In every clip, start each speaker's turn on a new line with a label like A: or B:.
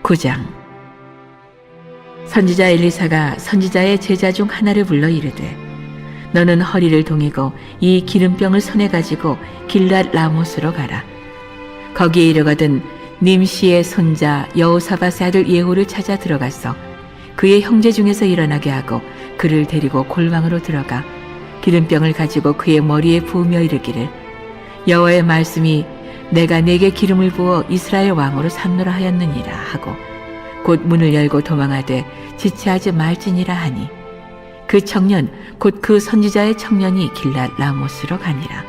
A: 9장. 선지자 엘리사가 선지자의 제자 중 하나를 불러 이르되, 너는 허리를 동이고 이 기름병을 손에 가지고 길랏 라못으로 가라. 거기에 이르거든 님시의 손자 여호사밧의 아들 예후를 찾아 들어가서 그의 형제 중에서 일어나게 하고 그를 데리고 골방으로 들어가 기름병을 가지고 그의 머리에 부으며 이르기를, 여호와의 말씀이 내가 네게 기름을 부어 이스라엘 왕으로 삼노라 하였느니라 하고 곧 문을 열고 도망하되 지체하지 말지니라 하니, 그 청년 곧 그 선지자의 청년이 길랏 라못으로 가니라.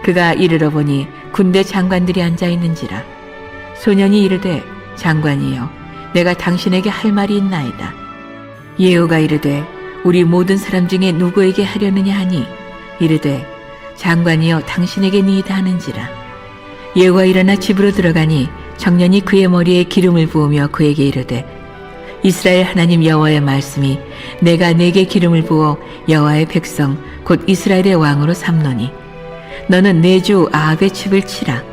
A: 그가 이르러 보니 군대 장관들이 앉아 있는지라. 소년이 이르되, 장관이여, 내가 당신에게 할 말이 있나이다. 예후가 이르되, 우리 모든 사람 중에 누구에게 하려느냐 하니, 이르되, 장관이여, 당신에게 니이다 하는지라. 예후가 일어나 집으로 들어가니 청년이 그의 머리에 기름을 부으며 그에게 이르되, 이스라엘 하나님 여호와의 말씀이 내가 네게 기름을 부어 여호와의 백성 곧 이스라엘의 왕으로 삼노니 너는 내 주 아합의 칩을 치라.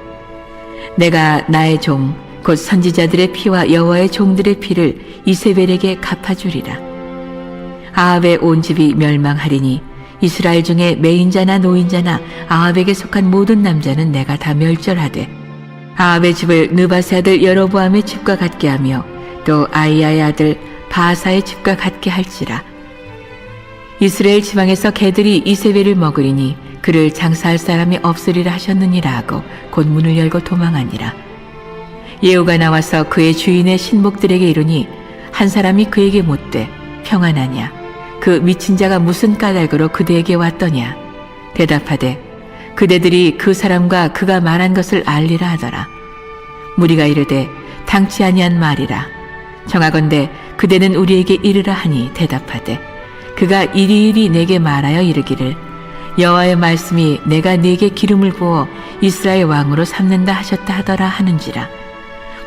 A: 내가 나의 종 곧 선지자들의 피와 여호와의 종들의 피를 이세벨에게 갚아주리라. 아합의 온 집이 멸망하리니 이스라엘 중에 매인자나 노인자나 아합에게 속한 모든 남자는 내가 다 멸절하되, 아합의 집을 느밧의 아들 여로보암의 집과 같게 하며 또 아이야의 아들 바하사의 집과 같게 할지라. 이스라엘 지방에서 개들이 이세벨을 먹으리니 그를 장사할 사람이 없으리라 하셨느니라 하고 곧 문을 열고 도망하니라. 예후가 나와서 그의 주인의 신복들에게 이르니 한 사람이 그에게 묻되, 평안하냐? 그 미친 자가 무슨 까닭으로 그대에게 왔더냐? 대답하되, 그대들이 그 사람과 그가 말한 것을 알리라 하더라. 무리가 이르되, 당치 아니한 말이라. 청하건대 그대는 우리에게 이르라 하니 대답하되, 그가 이리이리 내게 말하여 이르기를, 여호와의 말씀이 내가 네게 기름을 부어 이스라엘 왕으로 삼는다 하셨다 하더라 하는지라.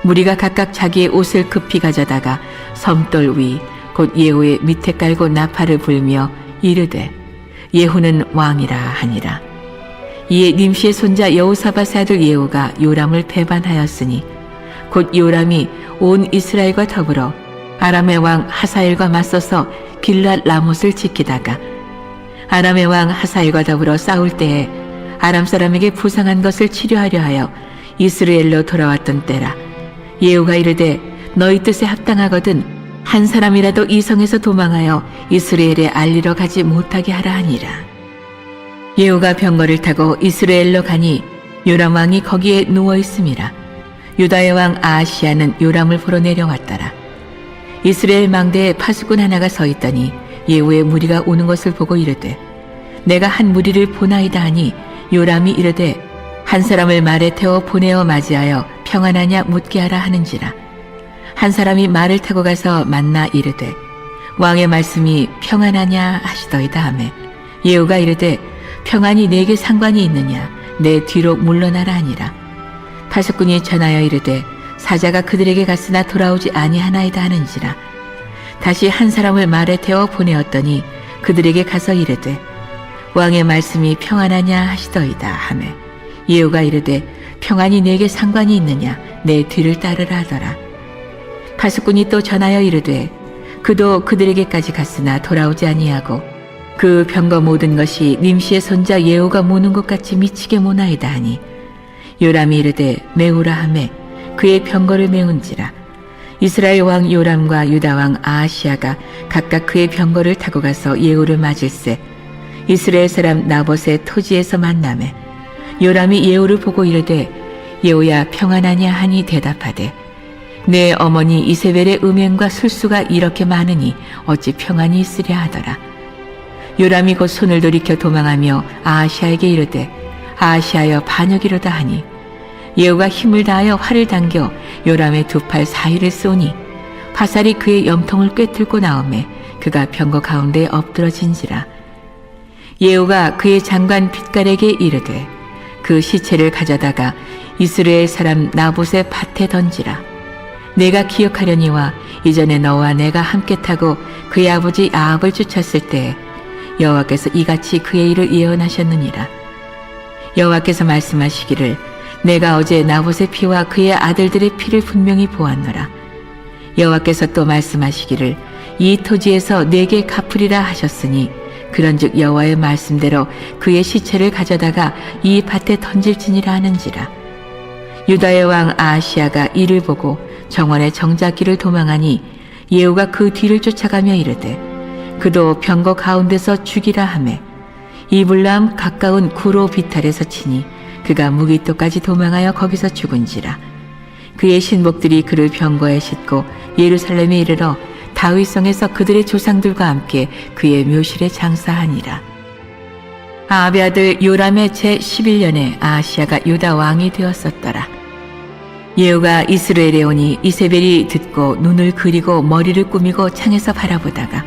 A: 무리가 각각 자기의 옷을 급히 가져다가 섬돌 위 곧 예후의 밑에 깔고 나팔을 불며 이르되, 예후는 왕이라 하니라. 이에 님시의 손자 여호사밧의 아들 예후가 요람을 배반하였으니 곧 요람이 온 이스라엘과 더불어 아람의 왕 하사엘과 맞서서 길랏 라못을 지키다가 아람의 왕 하사엘과 더불어 싸울 때에 아람 사람에게 부상한 것을 치료하려 하여 이스라엘로 돌아왔던 때라. 예후가 이르되, 너희 뜻에 합당하거든 한 사람이라도 이 성에서 도망하여 이스라엘에 알리러 가지 못하게 하라 하니라. 예후가 병거를 타고 이스라엘로 가니 요람 왕이 거기에 누워 있음이라. 유다의 왕 아하시야는 요람을 보러 내려왔더라. 이스라엘 망대에 파수꾼 하나가 서 있더니 예후의 무리가 오는 것을 보고 이르되, 내가 한 무리를 보나이다 하니 요람이 이르되, 한 사람을 말에 태워 보내어 맞이하여 평안하냐 묻게 하라 하는지라. 한 사람이 말을 타고 가서 만나 이르되, 왕의 말씀이 평안하냐 하시더이다 하매, 예후가 이르되, 평안이 내게 상관이 있느냐? 내 뒤로 물러나라 하니라. 파수꾼이 전하여 이르되, 사자가 그들에게 갔으나 돌아오지 아니하나이다 하는지라. 다시 한 사람을 말에 태워 보내었더니 그들에게 가서 이르되, 왕의 말씀이 평안하냐 하시더이다 하매, 예후가 이르되, 평안이 내게 상관이 있느냐? 내 뒤를 따르라 하더라. 파수꾼이 또 전하여 이르되, 그도 그들에게까지 갔으나 돌아오지 아니하고 그 병거 모든 것이 님시의 손자 예후가 모는 것 같이 미치게 모나이다 하니, 요람이 이르되 메우라 하매 그의 병거를 메운지라. 이스라엘 왕 요람과 유다 왕 아하시야가 각각 그의 병거를 타고 가서 예후를 맞을세 이스라엘 사람 나봇의 토지에서 만나매, 요람이 예후를 보고 이르되, 예후야 평안하냐 하니 대답하되, 내 어머니 이세벨의 음행과 술수가 이렇게 많으니 어찌 평안이 있으랴 하더라. 요람이 곧 손을 돌이켜 도망하며 아하시야에게 이르되, 아하시야여 반역이로다 하니, 예후가 힘을 다하여 활을 당겨 요람의 두 팔 사이를 쏘니 화살이 그의 염통을 꿰뚫고 나오매 그가 병거 가운데에 엎드러진지라. 예후가 그의 장관 핏갈에게 이르되, 그 시체를 가져다가 이스라엘 사람 나봇의 밭에 던지라. 내가 기억하려니와 이전에 너와 내가 함께 타고 그의 아버지 아합을 쫓았을 때 여호와께서 이같이 그의 일을 예언하셨느니라. 여호와께서 말씀하시기를, 내가 어제 나봇의 피와 그의 아들들의 피를 분명히 보았노라. 여호와께서 또 말씀하시기를 이 토지에서 내게 갚으리라 하셨으니 그런즉 여호와의 말씀대로 그의 시체를 가져다가 이 밭에 던질지니라 하는지라. 유다의 왕 아하시야가 이를 보고 정원의 정작기를 도망하니 예후가 그 뒤를 쫓아가며 이르되 그도 병거 가운데서 죽이라 하매 이블람 가까운 구로 비탈에서 치니 그가 무기토까지 도망하여 거기서 죽은지라. 그의 신복들이 그를 병거에 싣고 예루살렘에 이르러 다윗성에서 그들의 조상들과 함께 그의 묘실에 장사하니라. 아합의 아들 요람의 제 11년에 아하시야가 유다 왕이 되었었더라. 예후가 이스라엘에 오니 이세벨이 듣고 눈을 그리고 머리를 꾸미고 창에서 바라보다가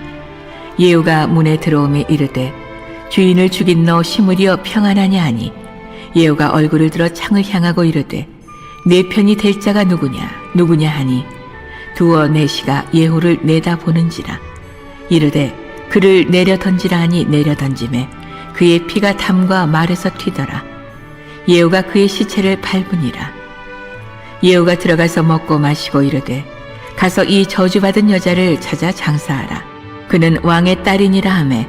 A: 예후가 문에 들어오매 이르되 주인을 죽인 너 시므리여 평안하냐 하니 예후가 얼굴을 들어 창을 향하고 이르되 내 편이 될 자가 누구냐 하니 두어 내시가 예후를 내다보는지라. 이르되 그를 내려 던지라 하니 내려 던짐에 그의 피가 담과 말에서 튀더라. 예후가 그의 시체를 밟으니라. 예후가 들어가서 먹고 마시고 이르되 가서 이 저주받은 여자를 찾아 장사하라. 그는 왕의 딸이니라 하매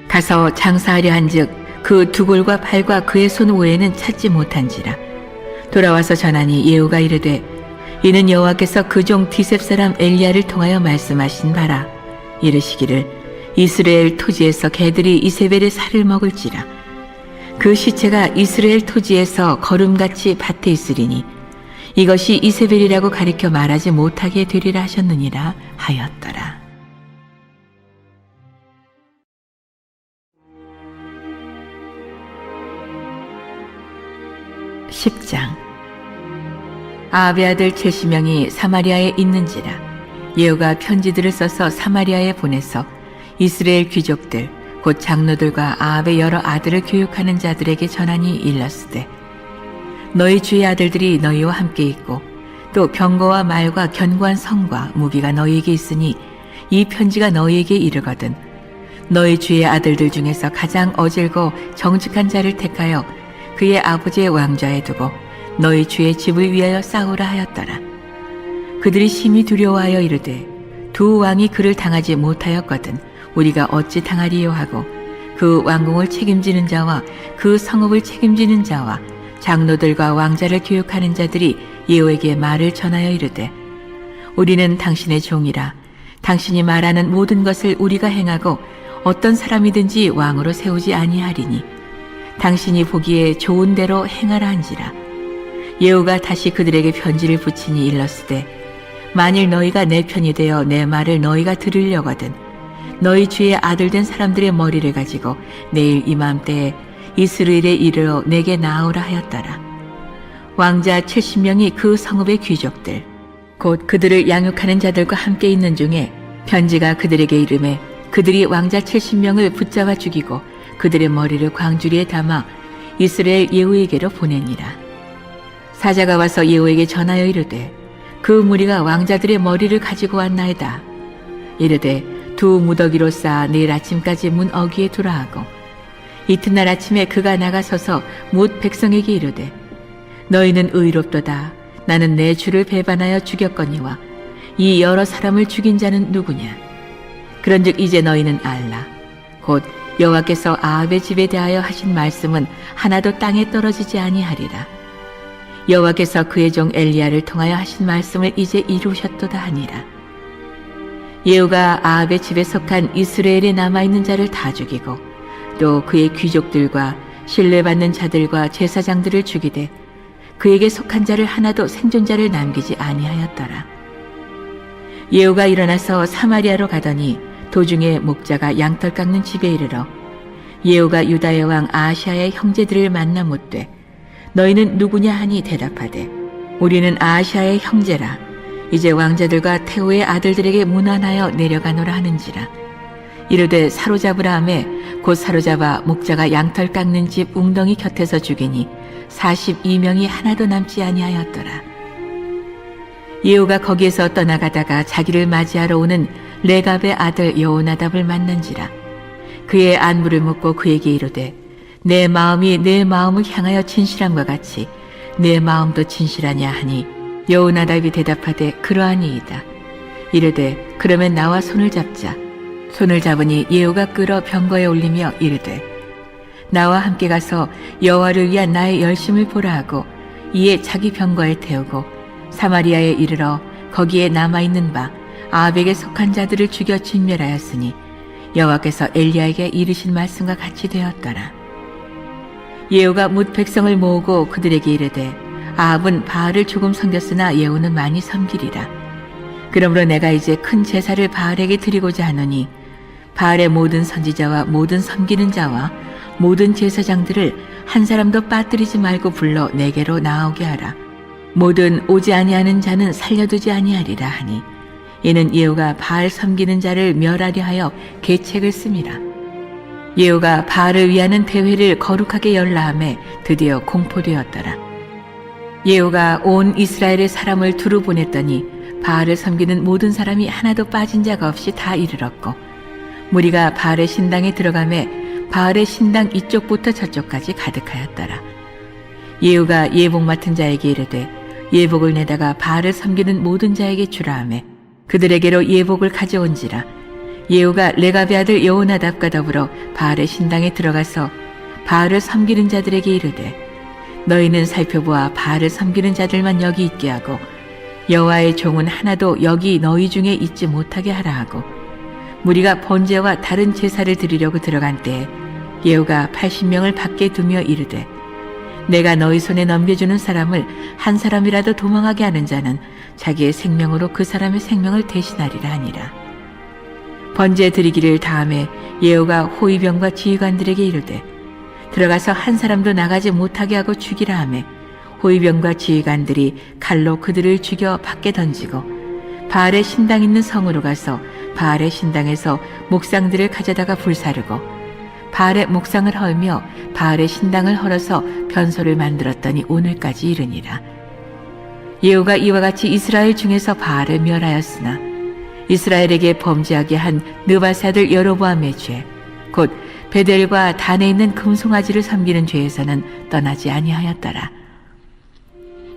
A: 가서 장사하려 한즉 그 두골과 팔과 그의 손 외에는 찾지 못한지라. 돌아와서 전하니 예후가 이르되 이는 여호와께서 그 종 디셉 사람 엘리야를 통하여 말씀하신 바라. 이르시기를 이스라엘 토지에서 개들이 이세벨의 살을 먹을지라. 그 시체가 이스라엘 토지에서 거름같이 밭에 있으리니 이것이 이세벨이라고 가리켜 말하지 못하게 되리라 하셨느니라 하였더라. 10장. 아합의 아들 70명이 사마리아에 있는지라. 예후가 편지들을 써서 사마리아에 보내서 이스라엘 귀족들 곧 장로들과 아합의 여러 아들을 교육하는 자들에게 전하니 일렀으되 너희 주의 아들들이 너희와 함께 있고 또 병거와 말과 견고한 성과 무기가 너희에게 있으니 이 편지가 너희에게 이르거든 너희 주의 아들들 중에서 가장 어질고 정직한 자를 택하여 그의 아버지의 왕좌에 두고 너희 주의 집을 위하여 싸우라 하였더라. 그들이 심히 두려워하여 이르되 두 왕이 그를 당하지 못하였거든 우리가 어찌 당하리요 하고 그 왕궁을 책임지는 자와 그 성읍을 책임지는 자와 장로들과 왕자를 교육하는 자들이 예후에게 말을 전하여 이르되 우리는 당신의 종이라. 당신이 말하는 모든 것을 우리가 행하고 어떤 사람이든지 왕으로 세우지 아니하리니 당신이 보기에 좋은 대로 행하라 한지라. 예후가 다시 그들에게 편지를 붙이니 일렀으되 만일 너희가 내 편이 되어 내 말을 너희가 들으려거든 너희 주의 아들 된 사람들의 머리를 가지고 내일 이맘때에 이스라엘에 이르러 내게 나오라 하였더라. 왕자 70명이 그 성읍의 귀족들 곧 그들을 양육하는 자들과 함께 있는 중에 편지가 그들에게 이르매 그들이 왕자 70명을 붙잡아 죽이고 그들의 머리를 광주리에 담아 이스라엘 예후에게로 보내니라. 사자가 와서 예후에게 전하여 이르되 그 무리가 왕자들의 머리를 가지고 왔나이다. 이르되 두 무더기로 쌓아 내일 아침까지 문 어귀에 두라 하고 이튿날 아침에 그가 나가서서 뭇 백성에게 이르되 너희는 의롭도다. 나는 내 주를 배반하여 죽였거니와 이 여러 사람을 죽인 자는 누구냐. 그런즉 이제 너희는 알라. 곧 여호와께서 아합의 집에 대하여 하신 말씀은 하나도 땅에 떨어지지 아니하리라. 여호와께서 그의 종 엘리야를 통하여 하신 말씀을 이제 이루셨도다 하니라. 예후가 아합의 집에 속한 이스라엘에 남아있는 자를 다 죽이고 또 그의 귀족들과 신뢰받는 자들과 제사장들을 죽이되 그에게 속한 자를 하나도 생존자를 남기지 아니하였더라. 예후가 일어나서 사마리아로 가더니 도중에 목자가 양털 깎는 집에 이르러 예후가 유다의 왕 아하시야의 형제들을 만나 묻되 너희는 누구냐 하니 대답하되 우리는 아하시야의 형제라. 이제 왕자들과 태후의 아들들에게 문안하여 내려가노라 하는지라. 이르되 사로잡으라 하매 곧 사로잡아 목자가 양털 깎는 집 웅덩이 곁에서 죽이니 42명이 하나도 남지 아니하였더라. 예후가 거기에서 떠나가다가 자기를 맞이하러 오는 레갑의 아들 여호나답을 만난지라. 그의 안부를 묻고 그에게 이르되 내 마음이 내 마음을 향하여 진실함과 같이 내 마음도 진실하냐 하니 여호나답이 대답하되 그러하니이다. 이르되 그러면 나와 손을 잡자. 손을 잡으니 예후가 끌어 병거에 올리며 이르되 나와 함께 가서 여호와를 위한 나의 열심을 보라 하고 이에 자기 병거에 태우고 사마리아에 이르러 거기에 남아있는 바 아합에게 속한 자들을 죽여 진멸하였으니 여호와께서 엘리야에게 이르신 말씀과 같이 되었더라. 예후가 뭇 백성을 모으고 그들에게 이르되 아합은 바알을 조금 섬겼으나 예후는 많이 섬기리라. 그러므로 내가 이제 큰 제사를 바알에게 드리고자 하노니 바알의 모든 선지자와 모든 섬기는 자와 모든 제사장들을 한 사람도 빠뜨리지 말고 불러 내게로 나오게 하라. 모든 오지 아니하는 자는 살려두지 아니하리라 하니 이는 예후가 바알 섬기는 자를 멸하려 하여 계책을 씁니다. 예후가 바알을 위하는 대회를 거룩하게 열라함에 드디어 공포되었더라. 예후가 온 이스라엘의 사람을 두루 보냈더니 바알을 섬기는 모든 사람이 하나도 빠진 자가 없이 다 이르렀고 무리가 바알의 신당에 들어가매 바알의 신당 이쪽부터 저쪽까지 가득하였더라. 예후가 예복 맡은 자에게 이르되 예복을 내다가 바알을 섬기는 모든 자에게 주라 하매 그들에게로 예복을 가져온지라. 예후가 레갑의 아들 여호나답과 더불어 바알의 신당에 들어가서 바알을 섬기는 자들에게 이르되 너희는 살펴보아 바알을 섬기는 자들만 여기 있게 하고 여호와의 종은 하나도 여기 너희 중에 있지 못하게 하라 하고 무리가 번제와 다른 제사를 드리려고 들어간 때에 예후가 80명을 밖에 두며 이르되 내가 너희 손에 넘겨주는 사람을 한 사람이라도 도망하게 하는 자는 자기의 생명으로 그 사람의 생명을 대신하리라 하니라. 번제 드리기를 다음에 예후가 호위병과 지휘관들에게 이르되 들어가서 한 사람도 나가지 못하게 하고 죽이라 하매 호위병과 지휘관들이 칼로 그들을 죽여 밖에 던지고 바알의 신당 있는 성으로 가서 바알의 신당에서 목상들을 가져다가 불사르고 바알의 목상을 헐며 바알의 신당을 헐어서 변소를 만들었더니 오늘까지 이르니라. 예후가 이와 같이 이스라엘 중에서 바알을 멸하였으나 이스라엘에게 범죄하게 한 느바스 아들 여로보암의 죄, 곧 베델과 단에 있는 금송아지를 섬기는 죄에서는 떠나지 아니하였더라.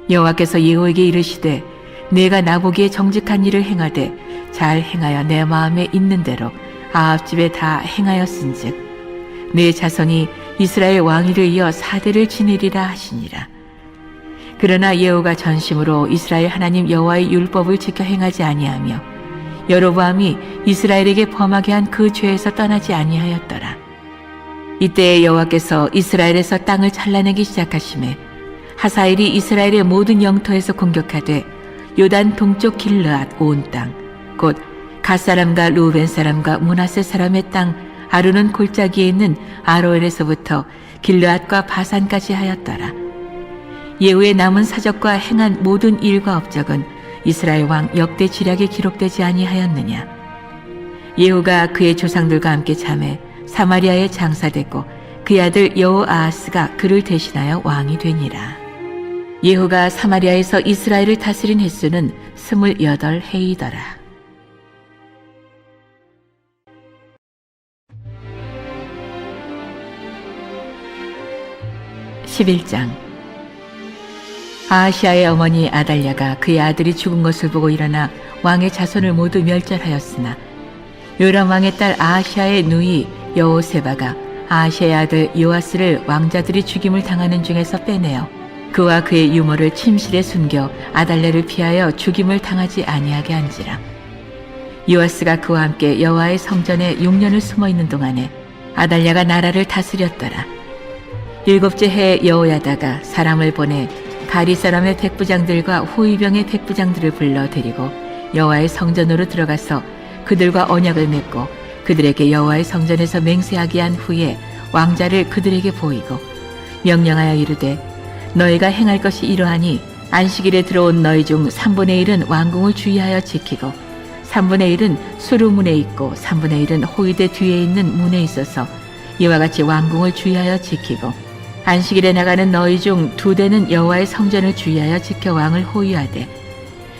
A: 여호와께서 예후에게 이르시되 내가 나보기에 정직한 일을 행하되 잘 행하여 내 마음에 있는 대로 아합 집에 다 행하였은즉 내 자손이 이스라엘 왕위를 이어 4대를 지내리라 하시니라. 그러나 예후가 전심으로 이스라엘 하나님 여호와의 율법을 지켜 행하지 아니하며 여로보암이 이스라엘에게 범하게 한 그 죄에서 떠나지 아니하였더라. 이때 여호와께서 이스라엘에서 땅을 잘라내기 시작하심에 하사엘이 이스라엘의 모든 영토에서 공격하되 요단 동쪽 길르앗 온 땅, 곧 갓 사람과 루벤 사람과 므낫세 사람의 땅 아루는 골짜기에 있는 아로엘에서부터 길르앗과 바산까지 하였더라. 예후의 남은 사적과 행한 모든 일과 업적은 이스라엘 왕 역대 지략에 기록되지 아니하였느냐. 예후가 그의 조상들과 함께 잠에 사마리아에 장사됐고 그의 아들 여호아하스가 그를 대신하여 왕이 되니라. 예후가 사마리아에서 이스라엘을 다스린 횟수는 28해이더라. 11장. 아하시아의 어머니 아달랴가 그의 아들이 죽은 것을 보고 일어나 왕의 자손을 모두 멸절하였으나 요람 왕의 딸 아하시아의 누이 여호세바가 아하시아의 아들 요아스를 왕자들이 죽임을 당하는 중에서 빼내어 그와 그의 유모를 침실에 숨겨 아달랴를 피하여 죽임을 당하지 아니하게 한지라. 요아스가 그와 함께 여호와의 성전에 6년을 숨어 있는 동안에 아달랴가 나라를 다스렸더라. 7째 해에 여호야다가 사람을 보내 가리 사람의 백부장들과 호위병의 백부장들을 불러 데리고 여호와의 성전으로 들어가서 그들과 언약을 맺고 그들에게 여호와의 성전에서 맹세하게 한 후에 왕자를 그들에게 보이고 명령하여 이르되 너희가 행할 것이 이러하니 안식일에 들어온 너희 중 3분의 1은 왕궁을 주의하여 지키고 3분의 1은 수루문에 있고 3분의 1은 호위대 뒤에 있는 문에 있어서 이와 같이 왕궁을 주의하여 지키고 안식일에 나가는 너희 중 2대는 여호와의 성전을 주의하여 지켜 왕을 호위하되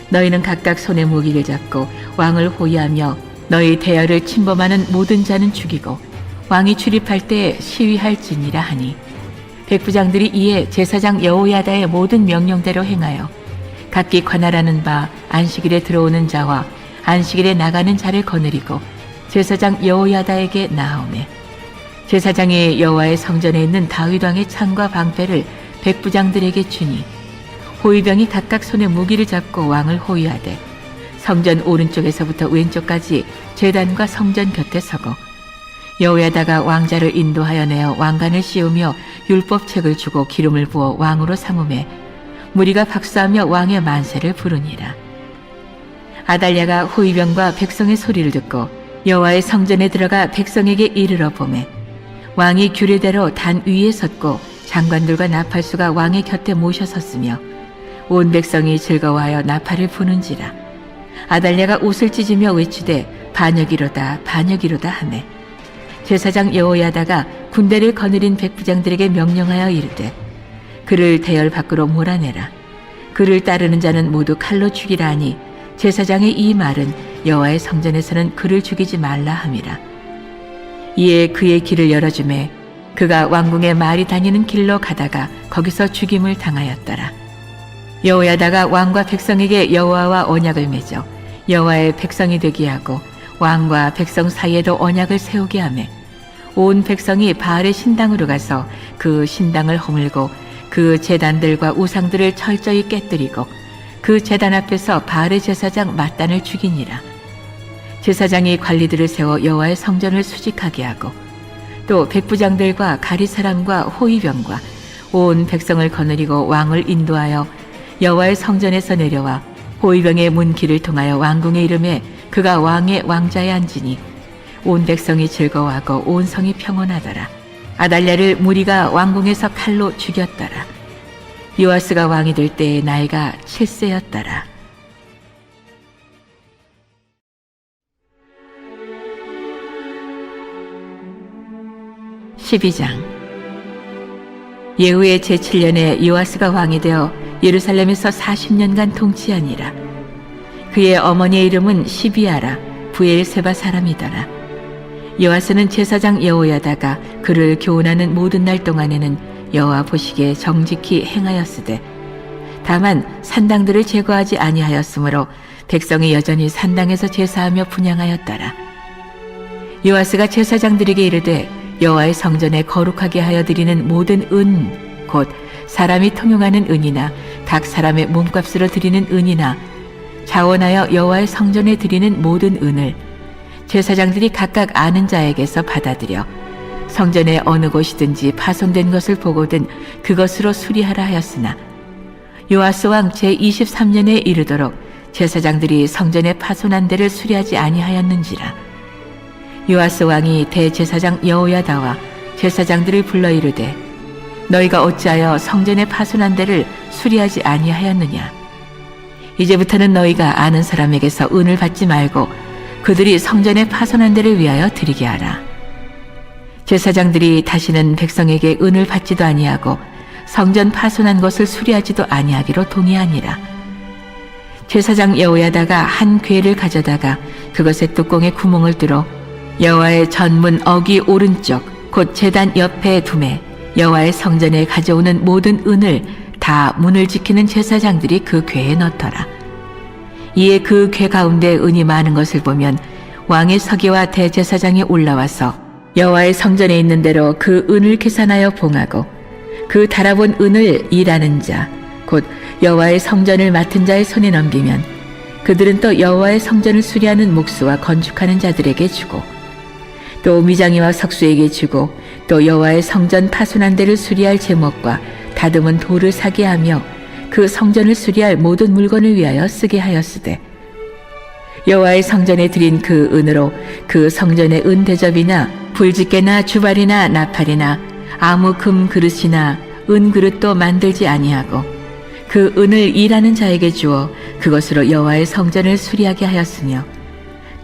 A: 너희는 각각 손에 무기를 잡고 왕을 호위하며 너희 대열을 침범하는 모든 자는 죽이고 왕이 출입할 때에 시위할지니라 하니 백부장들이 이에 제사장 여호야다의 모든 명령대로 행하여 각기 관할하는 바 안식일에 들어오는 자와 안식일에 나가는 자를 거느리고 제사장 여호야다에게 나아오매 제사장이 여호와의 성전에 있는 다윗 왕의 창과 방패를 백부장들에게 주니 호위병이 각각 손에 무기를 잡고 왕을 호위하되 성전 오른쪽에서부터 왼쪽까지 제단과 성전 곁에 서고 여호야다가 왕자를 인도하여 내어 왕관을 씌우며 율법책을 주고 기름을 부어 왕으로 삼음에 무리가 박수하며 왕의 만세를 부르니라. 아달랴가 호위병과 백성의 소리를 듣고 여호와의 성전에 들어가 백성에게 이르러 보매 왕이 규례대로 단 위에 섰고 장관들과 나팔수가 왕의 곁에 모셔 섰으며 온 백성이 즐거워하여 나팔을 부는지라. 아달랴가 옷을 찢으며 외치되 반역이로다 반역이로다 하매 제사장 여호야다가 군대를 거느린 백부장들에게 명령하여 이르되 그를 대열 밖으로 몰아내라. 그를 따르는 자는 모두 칼로 죽이라 하니 제사장의 이 말은 여호와의 성전에서는 그를 죽이지 말라 함이라. 이에 그의 길을 열어주매 그가 왕궁의 말이 다니는 길로 가다가 거기서 죽임을 당하였더라. 여호야다가 왕과 백성에게 여호와와 언약을 맺어 여호와의 백성이 되게 하고 왕과 백성 사이에도 언약을 세우게 하매 온 백성이 바알의 신당으로 가서 그 신당을 허물고 그 제단들과 우상들을 철저히 깨뜨리고 그 제단 앞에서 바알의 제사장 mat단을 죽이니라. 제사장이 관리들을 세워 여호와의 성전을 수직하게 하고 또 백부장들과 가리 사람과 호위병과 온 백성을 거느리고 왕을 인도하여 여호와의 성전에서 내려와 호위병의 문길을 통하여 왕궁에 이르매 그가 왕의 왕자에 앉으니 온 백성이 즐거워하고 온 성이 평온하더라. 아달랴를 무리가 왕궁에서 칼로 죽였더라. 요아스가 왕이 될 때의 나이가 7세였더라. 12장. 예후의 제7년에 요아스가 왕이 되어 예루살렘에서 40년간 통치하니라. 그의 어머니의 이름은 시비아라 부엘세바 사람이더라. 요아스는 제사장 여호야다가 그를 교훈하는 모든 날 동안에는 여호와 보시기에 정직히 행하였으되 다만 산당들을 제거하지 아니하였으므로 백성이 여전히 산당에서 제사하며 분향하였더라. 요아스가 제사장들에게 이르되 여호와의 성전에 거룩하게 하여 드리는 모든 은 곧 사람이 통용하는 은이나 각 사람의 몸값으로 드리는 은이나 자원하여 여호와의 성전에 드리는 모든 은을 제사장들이 각각 아는 자에게서 받아들여 성전의 어느 곳이든지 파손된 것을 보거든 그것으로 수리하라 하였으나 요아스 왕 제23년에 이르도록 제사장들이 성전의 파손한 데를 수리하지 아니하였는지라. 요아스 왕이 대제사장 여호야다와 제사장들을 불러 이르되 너희가 어찌하여 성전의 파손한 데를 수리하지 아니하였느냐. 이제부터는 너희가 아는 사람에게서 은을 받지 말고 그들이 성전의 파손한 데를 위하여 드리게 하라. 제사장들이 다시는 백성에게 은을 받지도 아니하고 성전 파손한 것을 수리하지도 아니하기로 동의하니라. 제사장 여호야다가 한 궤를 가져다가 그것의 뚜껑에 구멍을 뚫어 여호와의 전문 어귀 오른쪽 곧 제단 옆에 두매 여호와의 성전에 가져오는 모든 은을 다 문을 지키는 제사장들이 그 궤에 넣더라. 이에 그 궤 가운데 은이 많은 것을 보면 왕의 서기와 대제사장이 올라와서 여호와의 성전에 있는 대로 그 은을 계산하여 봉하고 그 달아본 은을 일하는 자 곧 여호와의 성전을 맡은 자의 손에 넘기면 그들은 또 여호와의 성전을 수리하는 목수와 건축하는 자들에게 주고 또 미장이와 석수에게 주고 또 여호와의 성전 파손한 데를 수리할 제목과 다듬은 돌을 사게 하며 그 성전을 수리할 모든 물건을 위하여 쓰게 하였으되 여호와의 성전에 드린 그 은으로 그 성전의 은 대접이나 불집게나 주발이나 나팔이나 아무 금 그릇이나 은 그릇도 만들지 아니하고 그 은을 일하는 자에게 주어 그것으로 여호와의 성전을 수리하게 하였으며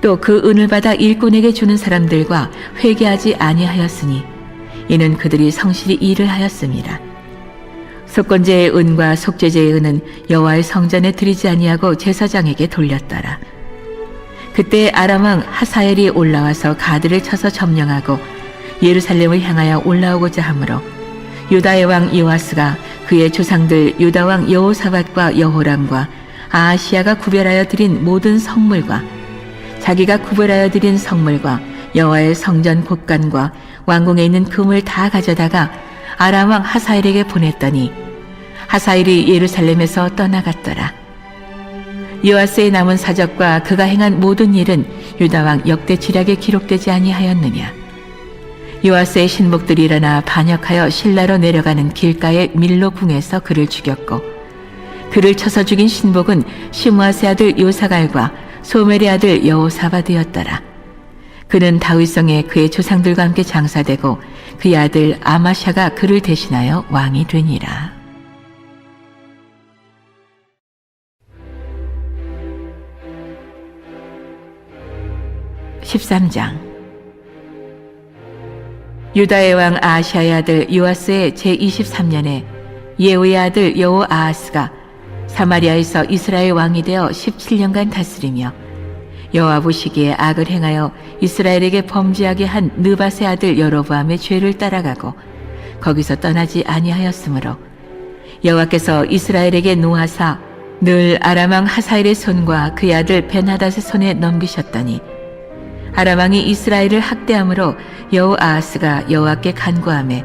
A: 또 그 은을 받아 일꾼에게 주는 사람들과 회개하지 아니하였으니 이는 그들이 성실히 일을 하였음이라. 속건제의 은과 속죄제의 은은 여호와의 성전에 드리지 아니하고 제사장에게 돌렸더라. 그때 아람 왕 하사엘이 올라와서 가드를 쳐서 점령하고 예루살렘을 향하여 올라오고자 하므로 유다의 왕 요아스가 그의 조상들 유다 왕 여호사밧과 여호람과 아하시야가 구별하여 드린 모든 성물과 자기가 구별하여 드린 성물과 여호와의 성전 곳간과 왕궁에 있는 금을 다 가져다가 아람 왕 하사엘에게 보냈더니 하사엘이 예루살렘에서 떠나갔더라. 요아스의 남은 사적과 그가 행한 모든 일은 유다 왕 역대지략에 기록되지 아니하였느냐. 요아스의 신복들이 일어나 반역하여 실라로 내려가는 길가의 밀로 궁에서 그를 죽였고, 그를 쳐서 죽인 신복은 시므아스의 아들 요사갈과 소멜의 아들 여호사밧이었더라. 그는 다윗성에 그의 조상들과 함께 장사되고 그의 아들 아마샤가 그를 대신하여 왕이 되니라. 13장. 유다의 왕 아하시아의 아들 요아스의 제23년에 예후의 아들 여호아하스가 사마리아에서 이스라엘 왕이 되어 17년간 다스리며 여호와 보시기에 악을 행하여 이스라엘에게 범죄하게 한 느밧의 아들 여로보암의 죄를 따라가고 거기서 떠나지 아니하였으므로 여호와께서 이스라엘에게 노하사 늘 아람 왕 하사엘의 손과 그의 아들 벤하닷의 손에 넘기셨더니 아람 왕이 이스라엘을 학대함으로 여호아하스가 여호와께 간구하매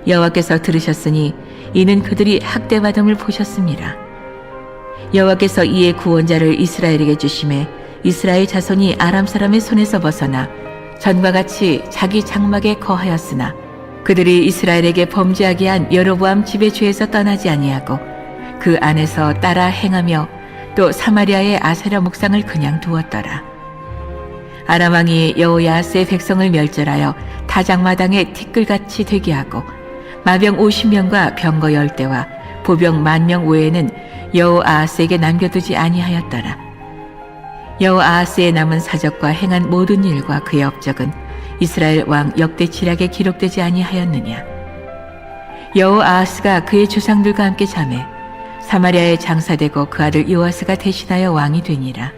A: 여호와께서 들으셨으니 이는 그들이 학대받음을 보셨습니다. 여호와께서 이에 구원자를 이스라엘에게 주심에 이스라엘 자손이 아람 사람의 손에서 벗어나 전과 같이 자기 장막에 거하였으나 그들이 이스라엘에게 범죄하게 한 여로보암 집의 죄에서 떠나지 아니하고 그 안에서 따라 행하며 또 사마리아의 아세라 목상을 그냥 두었더라. 아람 왕이 여호야스의 백성을 멸절하여 다장마당에 티끌같이 되게 하고 마병 50명과 병거 10대와 보병 10,000명 외에는 여호아하스에게 남겨두지 아니하였더라. 여호아하스의 남은 사적과 행한 모든 일과 그의 업적은 이스라엘 왕 역대지략에 기록되지 아니하였느냐. 여호아하스가 그의 조상들과 함께 자매 사마리아에 장사되고 그 아들 요아스가 대신하여 왕이 되니라.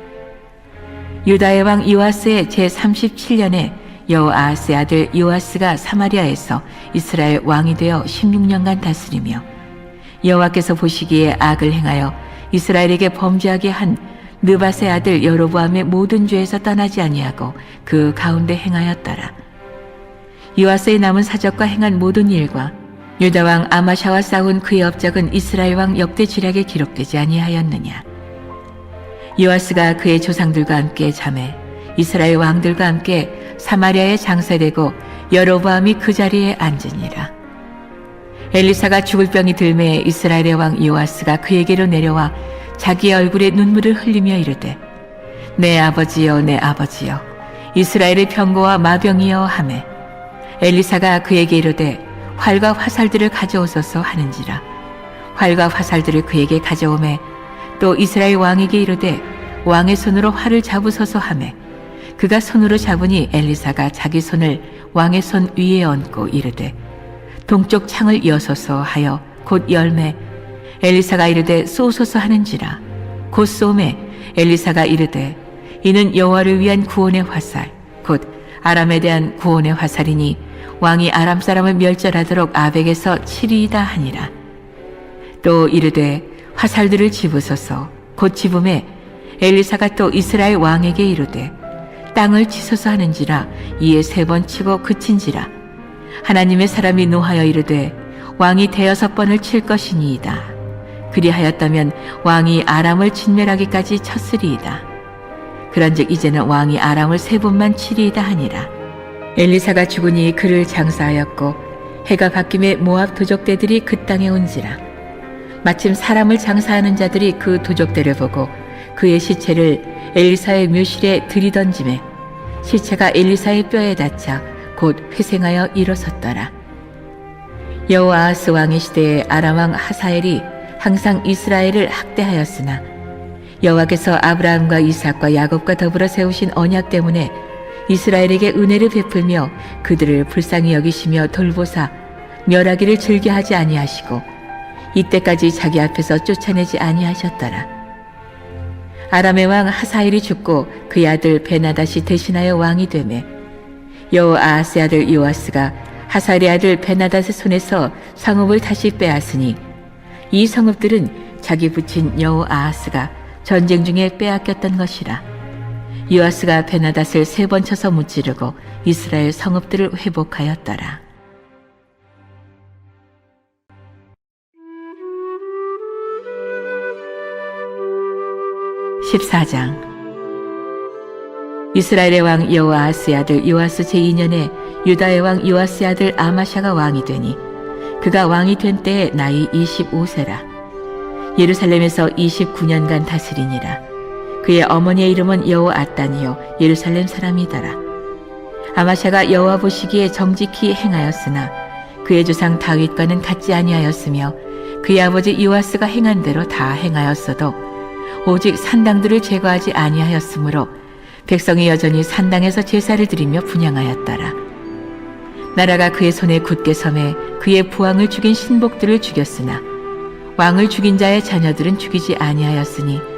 A: 유다의 왕 요아스의 제37년에 여호아하스의 아들 요아스가 사마리아에서 이스라엘 왕이 되어 16년간 다스리며 여호와께서 보시기에 악을 행하여 이스라엘에게 범죄하게 한 느밧의 아들 여로보암의 모든 죄에서 떠나지 아니하고 그 가운데 행하였더라. 요아스의 남은 사적과 행한 모든 일과 유다 왕 아마샤와 싸운 그의 업적은 이스라엘 왕 역대지략에 기록되지 아니하였느냐. 요아스가 그의 조상들과 함께 자매 이스라엘 왕들과 함께 사마리아에 장사되고 여로보암이 그 자리에 앉으니라. 엘리사가 죽을 병이 들매 이스라엘의 왕 요아스가 그에게로 내려와 자기의 얼굴에 눈물을 흘리며 이르되 내 아버지여 내 아버지여 이스라엘의 병거와 마병이여 하매 엘리사가 그에게 이르되 활과 화살들을 가져오소서 하는지라. 활과 화살들을 그에게 가져오매 또 이스라엘 왕에게 이르되 왕의 손으로 활을 잡으소서 하매 그가 손으로 잡으니 엘리사가 자기 손을 왕의 손 위에 얹고 이르되 동쪽 창을 여소서 하여 곧 열매 엘리사가 이르되 쏘소서 하는지라. 곧 쏘매 엘리사가 이르되 이는 여호와를 위한 구원의 화살 곧 아람에 대한 구원의 화살이니 왕이 아람 사람을 멸절하도록 아벡에서 치리이다 하니라. 또 이르되 화살들을 집으소서. 곧 집음에 엘리사가 또 이스라엘 왕에게 이르되 땅을 치소서 하는지라. 이에 3번 치고 그친지라. 하나님의 사람이 노하여 이르되 왕이 5번을 칠 것이니이다. 그리하였다면 왕이 아람을 진멸하기까지 쳤으리이다. 그런즉 이제는 왕이 아람을 3번만 치리이다 하니라. 엘리사가 죽으니 그를 장사하였고 해가 바뀜에 모압 도적대들이 그 땅에 온지라. 마침 사람을 장사하는 자들이 그 도적대를 보고 그의 시체를 엘리사의 묘실에 들이던지매 시체가 엘리사의 뼈에 닿자 곧 회생하여 일어섰더라. 여호아하스 왕의 시대에 아람 왕 하사엘이 항상 이스라엘을 학대하였으나 여호와께서 아브라함과 이삭과 야곱과 더불어 세우신 언약 때문에 이스라엘에게 은혜를 베풀며 그들을 불쌍히 여기시며 돌보사 멸하기를 즐겨하지 아니하시고 이때까지 자기 앞에서 쫓아내지 아니하셨더라. 아람의 왕 하사엘이 죽고 그의 아들 벤하닷이 대신하여 왕이 되매 여호아하스의 아들 요아스가 하사엘의 아들 벤하닷의 손에서 성읍을 다시 빼앗으니 이 성읍들은 자기 부친 여호아하스가 전쟁 중에 빼앗겼던 것이라. 요아스가 베나닷을 3번 쳐서 무찌르고 이스라엘 성읍들을 회복하였더라. 14장. 이스라엘의 왕 여호아스의 아들 요아스 제2년에 유다의 왕 요아스의 아들 아마샤가 왕이 되니 그가 왕이 된 때에 나이 25세라. 예루살렘에서 29년간 다스리니라. 그의 어머니의 이름은 여호아단이요 예루살렘 사람이더라. 아마샤가 여호와 보시기에 정직히 행하였으나 그의 조상 다윗과는 같지 아니하였으며 그의 아버지 요아스가 행한 대로 다 행하였어도 오직 산당들을 제거하지 아니하였으므로 백성이 여전히 산당에서 제사를 드리며 분향하였더라. 나라가 그의 손에 굳게 섬에 그의 부왕을 죽인 신복들을 죽였으나 왕을 죽인 자의 자녀들은 죽이지 아니하였으니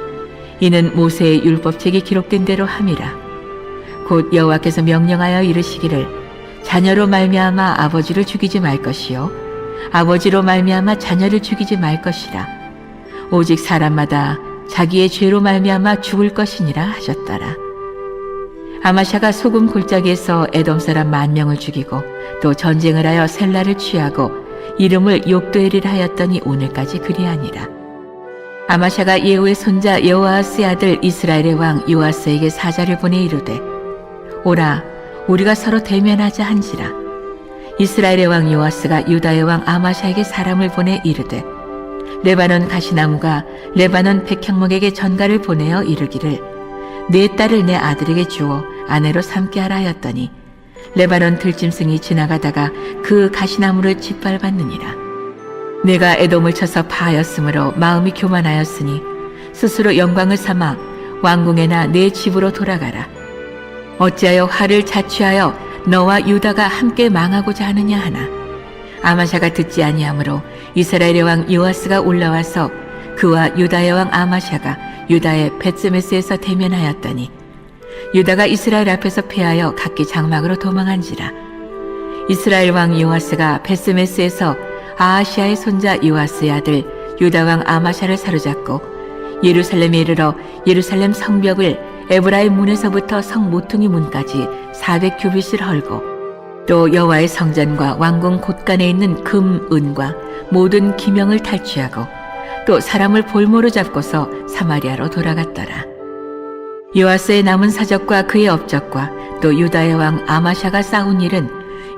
A: 이는 모세의 율법책이 기록된 대로 함이라. 곧 여호와께서 명령하여 이르시기를 자녀로 말미암아 아버지를 죽이지 말 것이요 아버지로 말미암아 자녀를 죽이지 말 것이라. 오직 사람마다 자기의 죄로 말미암아 죽을 것이니라 하셨더라. 아마샤가 소금 골짜기에서 에돔 사람 10,000명을 죽이고 또 전쟁을 하여 셀라를 취하고 이름을 욕도엘이라 하였더니 오늘까지 그리하니라. 아마샤가 예후의 손자 여호아스의 아들 이스라엘의 왕 요아스에게 사자를 보내 이르되 오라 우리가 서로 대면하자 한지라. 이스라엘의 왕 요아스가 유다의 왕 아마샤에게 사람을 보내 이르되 레바논 가시나무가 레바논 백향목에게 전가를 보내어 이르기를 내 딸을 내 아들에게 주어 아내로 삼게 하라 하였더니 레바논 들짐승이 지나가다가 그 가시나무를 짓밟았느니라. 내가 에돔을 쳐서 파하였으므로 마음이 교만하였으니 스스로 영광을 삼아 왕궁에나 내 집으로 돌아가라. 어찌하여 화를 자취하여 너와 유다가 함께 망하고자 하느냐 하나. 아마샤가 듣지 아니하므로 이스라엘의 왕 요아스가 올라와서 그와 유다의 왕 아마샤가 유다의 벳세메스에서 대면하였더니 유다가 이스라엘 앞에서 패하여 각기 장막으로 도망한지라. 이스라엘 왕 요아스가 벳세메스에서 아하시아의 손자 요아스의 아들 유다 왕 아마샤를 사로잡고 예루살렘에 이르러 예루살렘 성벽을 에브라임 문에서부터 성 모퉁이 문까지 400규빗을 헐고 또 여호와의 성전과 왕궁 곳간에 있는 금, 은과 모든 기명을 탈취하고 또 사람을 볼모로 잡고서 사마리아로 돌아갔더라. 요아스의 남은 사적과 그의 업적과 또 유다의 왕 아마샤가 싸운 일은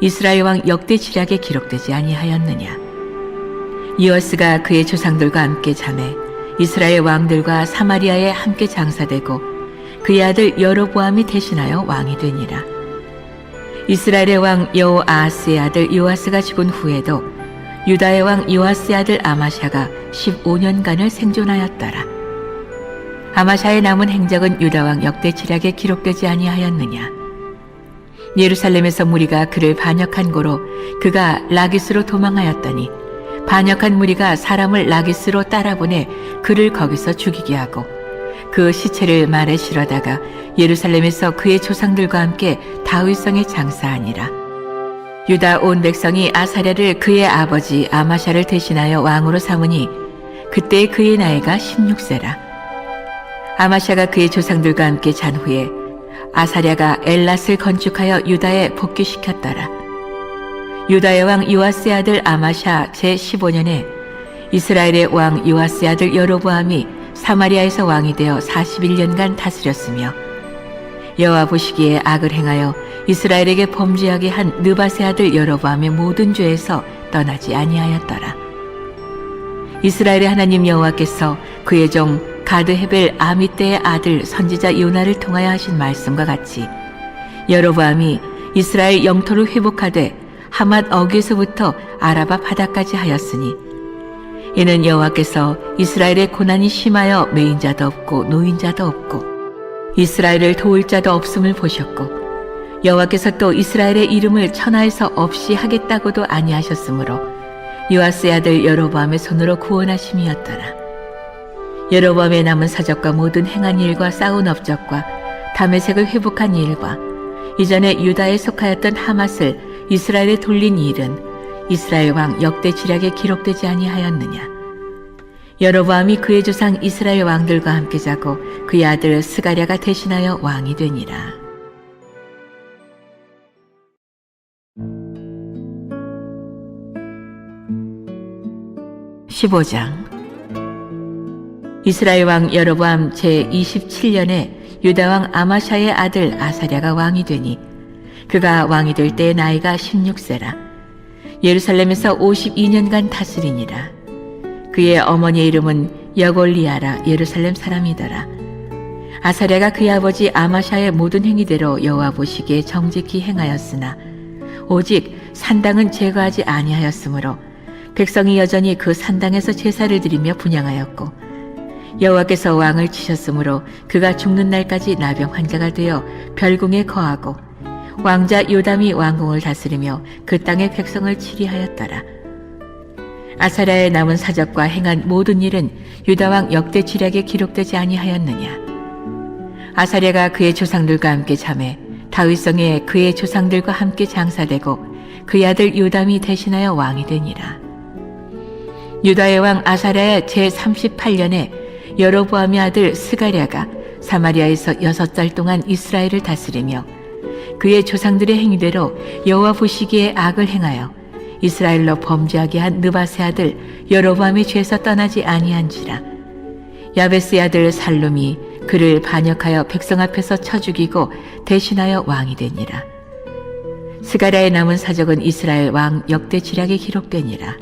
A: 이스라엘 왕 역대지략에 기록되지 아니하였느냐. 요아스가 그의 조상들과 함께 자매 이스라엘 왕들과 사마리아에 함께 장사되고 그의 아들 여로보암이 대신하여 왕이 되니라. 이스라엘의 왕 여호아스의 아들 요아스가 죽은 후에도 유다의 왕 요아스의 아들 아마샤가 15년간을 생존하였더라. 아마샤의 남은 행적은 유다 왕 역대지략에 기록되지 아니하였느냐. 예루살렘에서 무리가 그를 반역한 고로 그가 라기스로 도망하였더니 반역한 무리가 사람을 라기스로 따라보내 그를 거기서 죽이게 하고 그 시체를 말에 실어다가 예루살렘에서 그의 조상들과 함께 다윗성에 장사하니라. 유다 온 백성이 아사랴를 그의 아버지 아마샤를 대신하여 왕으로 삼으니 그때 그의 나이가 16세라. 아마샤가 그의 조상들과 함께 잔 후에 아사랴가 엘랏을 건축하여 유다에 복귀시켰더라. 유다의 왕 요아스의 아들 아마샤 제15년에 이스라엘의 왕 요아스의 아들 여로보암이 사마리아에서 왕이 되어 41년간 다스렸으며 여호와 보시기에 악을 행하여 이스라엘에게 범죄하게 한 느밧의 아들 여로보암의 모든 죄에서 떠나지 아니하였더라. 이스라엘의 하나님 여호와께서 그의 종 가드헤벨 아미떼의 아들 선지자 요나를 통하여 하신 말씀과 같이 여로보암이 이스라엘 영토를 회복하되 하맛 어귀에서부터 아라바 바다까지 하였으니 이는 여호와께서 이스라엘의 고난이 심하여 매인자도 없고 노인자도 없고 이스라엘을 도울 자도 없음을 보셨고 여호와께서 또 이스라엘의 이름을 천하에서 없이 하겠다고도 아니하셨으므로 요아스의 아들 여로보암의 손으로 구원하심이었더라. 여로보암의 남은 사적과 모든 행한 일과 싸운 업적과 다메섹을 회복한 일과 이전에 유다에 속하였던 하맛을 이스라엘에 돌린 일은 이스라엘 왕 역대지략에 기록되지 아니하였느냐. 여로보암이 그의 조상 이스라엘 왕들과 함께 자고 그의 아들 스가랴가 대신하여 왕이 되니라. 15장. 이스라엘 왕 여로보암 제27년에 유다 왕 아마샤의 아들 아사랴가 왕이 되니 그가 왕이 될 때 나이가 16세라. 예루살렘에서 52년간 다스리니라. 그의 어머니의 이름은 여골리아라 예루살렘 사람이더라. 아사랴가 그의 아버지 아마샤의 모든 행위대로 여호와 보시기에 정직히 행하였으나 오직 산당은 제거하지 아니하였으므로 백성이 여전히 그 산당에서 제사를 드리며 분향하였고 여호와께서 왕을 치셨으므로 그가 죽는 날까지 나병 환자가 되어 별궁에 거하고 왕자 요담이 왕궁을 다스리며 그 땅의 백성을 치리하였더라. 아사랴의 남은 사적과 행한 모든 일은 유다왕 역대지략에 기록되지 아니하였느냐. 아사랴가 그의 조상들과 함께 잠에 다윗성에 그의 조상들과 함께 장사되고 그의 아들 요담이 대신하여 왕이 되니라. 유다의 왕 아사랴의 제38년에 여로보암의 아들 스가랴가 사마리아에서 6달 동안 이스라엘을 다스리며 그의 조상들의 행위대로 여호와 보시기에 악을 행하여 이스라엘로 범죄하게 한 느바세 아들 여로보암의 죄에서 떠나지 아니한지라. 야베스의 아들 살룸이 그를 반역하여 백성 앞에서 쳐 죽이고 대신하여 왕이 되니라. 스가랴의 남은 사적은 이스라엘 왕 역대지략에 기록되니라.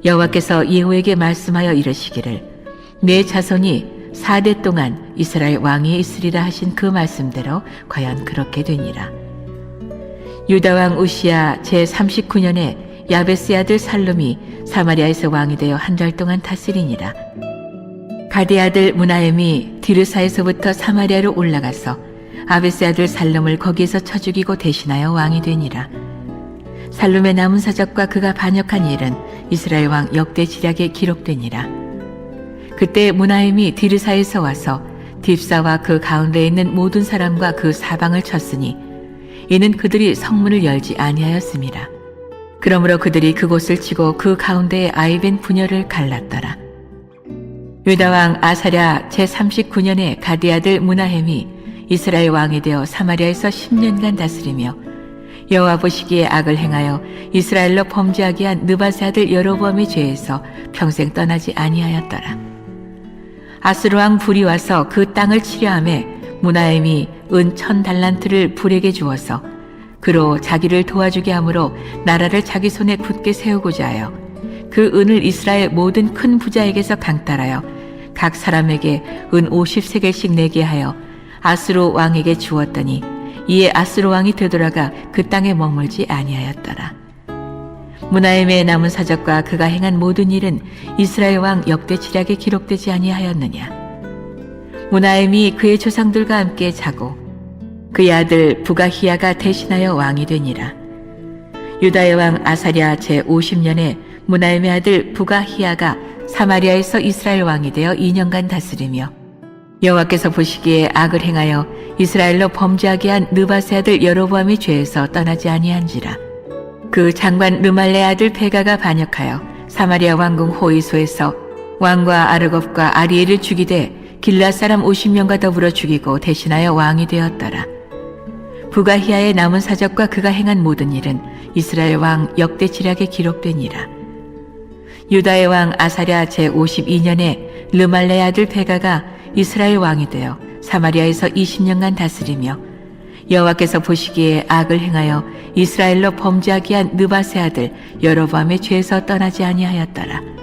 A: 여호와께서 예후에게 말씀하여 이르시기를 내 자손이 4대 동안 이스라엘 왕이 있으리라 하신 그 말씀대로 과연 그렇게 되니라. 유다 왕 우시야 제39년에 야베스의 아들 살룸이 사마리아에서 왕이 되어 1달 동안 다스리니라. 가데 아들 무나엠이 디르사에서부터 사마리아로 올라가서 아베스의 아들 살룸을 거기에서 쳐 죽이고 대신하여 왕이 되니라. 살룸의 남은 사적과 그가 반역한 일은 이스라엘 왕 역대지략에 기록되니라. 그때 무나임이 디르사에서 와서 딥사와 그 가운데에 있는 모든 사람과 그 사방을 쳤으니 이는 그들이 성문을 열지 아니하였음이라. 그러므로 그들이 그곳을 치고 그 가운데에 아이벤 부녀를 갈랐더라. 유다 왕 아사랴 제39년에 가디 아들 무나햄이 이스라엘 왕이 되어 사마리아에서 10년간 다스리며 여호와 보시기에 악을 행하여 이스라엘로 범죄하게 한 느바세 아들 여로보암의 죄에서 평생 떠나지 아니하였더라. 아스루 왕 불이 와서 그 땅을 치려하매 무나엠이 은 1000달란트를 불에게 주어서 그로 자기를 도와주게 하므로 나라를 자기 손에 굳게 세우고자 하여 그 은을 이스라엘 모든 큰 부자에게서 강탈하여 각 사람에게 은 50세겔씩 내게 하여 아스루 왕에게 주었더니 이에 아스루 왕이 되돌아가 그 땅에 머물지 아니하였더라. 무나엠의 남은 사적과 그가 행한 모든 일은 이스라엘 왕 역대지략에 기록되지 아니하였느냐. 무나엠이 그의 조상들과 함께 자고 그의 아들 부가히야가 대신하여 왕이 되니라. 유다의 왕 아사랴 제50년에 무나엠의 아들 부가히야가 사마리아에서 이스라엘 왕이 되어 2년간 다스리며 여호와께서 보시기에 악을 행하여 이스라엘로 범죄하게 한 느바세 아들 여로보암의 죄에서 떠나지 아니한지라. 그 장관 르말레 아들 베가가 반역하여 사마리아 왕궁 호이소에서 왕과 아르곱과 아리엘을 죽이되 길앗 사람 50명과 더불어 죽이고 대신하여 왕이 되었더라. 부가히야의 남은 사적과 그가 행한 모든 일은 이스라엘 왕 역대지략에 기록되니라. 유다의 왕 아사랴 제52년에 르말레 아들 베가가 이스라엘 왕이 되어 사마리아에서 20년간 다스리며 여호와께서 보시기에 악을 행하여 이스라엘로 범죄하게 한 느바세 아들 여로보암의 죄에서 떠나지 아니하였더라.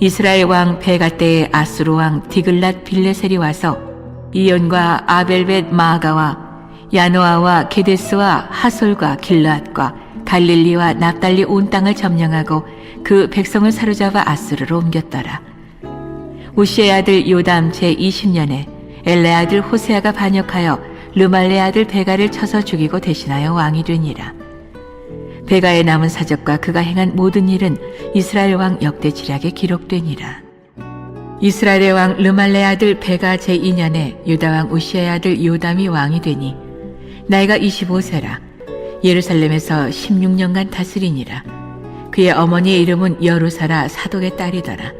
A: 이스라엘 왕 베가 때에 아수르 왕 디글랏 빌레셀이 와서 이온과 아벨벳 마아가와 야노아와 게데스와 하솔과 길르앗과 갈릴리와 납달리 온 땅을 점령하고 그 백성을 사로잡아 아수르로 옮겼더라. 우시의 아들 요담 제20년에 엘레 아들 호세아가 반역하여 르말레 아들 베가를 쳐서 죽이고 대신하여 왕이 되니라. 베가의 남은 사적과 그가 행한 모든 일은 이스라엘 왕 역대지략에 기록되니라. 이스라엘의 왕 르말레 아들 베가 제2년에 유다 왕 우시의 아들 요담이 왕이 되니 나이가 25세라. 예루살렘에서 16년간 다스리니라. 그의 어머니의 이름은 여루사라 사독의 딸이더라.